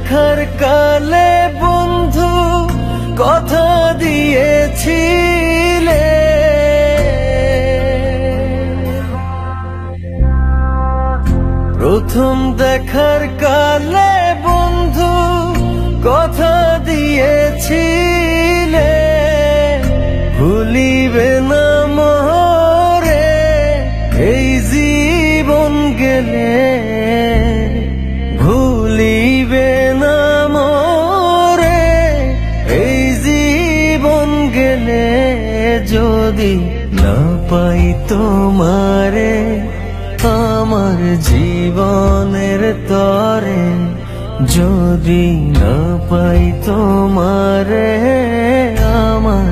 দেখার কালে বন্ধু কথা দিয়েছিলে, প্রথম দেখার কালে বন্ধু কথা দিয়েছিলে, ভুলিবে না মোরে এই জীবন গেলে, ভুলিবে না মোরে এই জীবন গেলে, যদি না পাই তোমারে আমার জীবনের তরে, যদি না পাই তোমারে আমার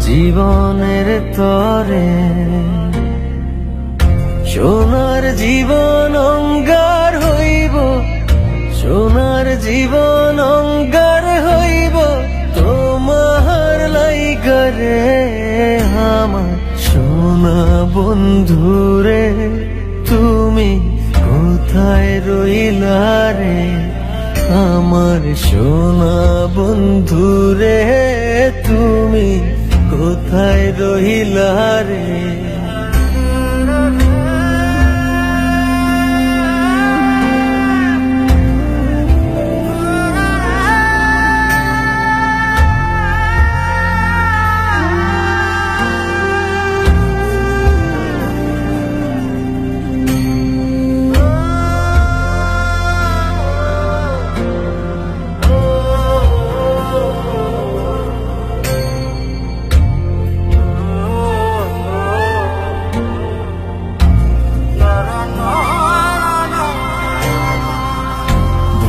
জীবনের তরে। সোনার জীবন অঙ্গার হইব, সোনার জীবন অঙ্গার হইব তোমার লাইগারে, আমার সোনা বন্ধুরে তুমি কোথায় রইলা রে, আমার সোনা বন্ধুরে তুমি কোথায় রইলা রে।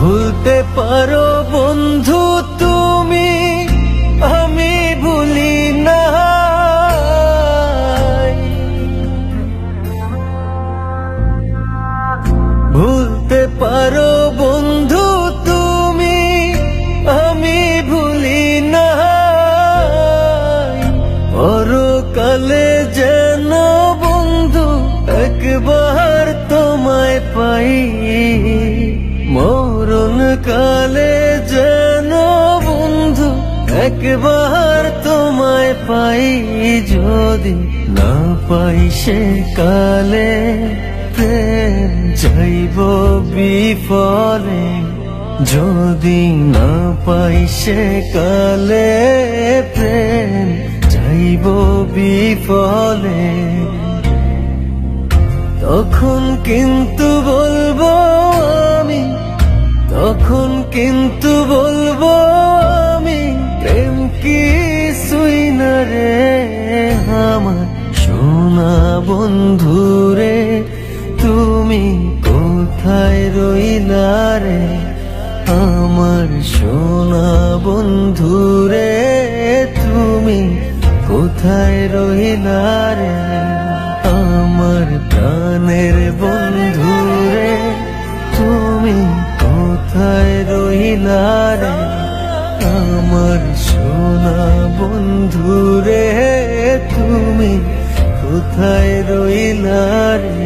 ভুলতে পারো বন্ধু তুমি, আমি ভুলি না, ভুলতে পারো বন্ধু তুমি, আমি ভুলি না, পরকালে যেন বন্ধু একবার তোমায় পাই, মরণ কালে যেন বন্ধু একবার তোমায় পাই, যদি না পাই সে কালে প্রেম যাইব বিফলে, যদি না পাই সে কালে প্রেম যাইব বিফলে, তখন কিন্তু বলবো আমি, তখন কিন্তু বলবো আমি, প্রেম কিছুই না রে, আমার সোনা বন্ধুরে তুমি কোথায় রইলা রে, আমার সোনা বন্ধুরে তুমি কোথায় রইলা রে, আমার প্রাণের বন্ধুরে তুমি কোথায় রইলা রে, আমার সোনা বন্ধুরে তুমি কোথায় রইলা রে।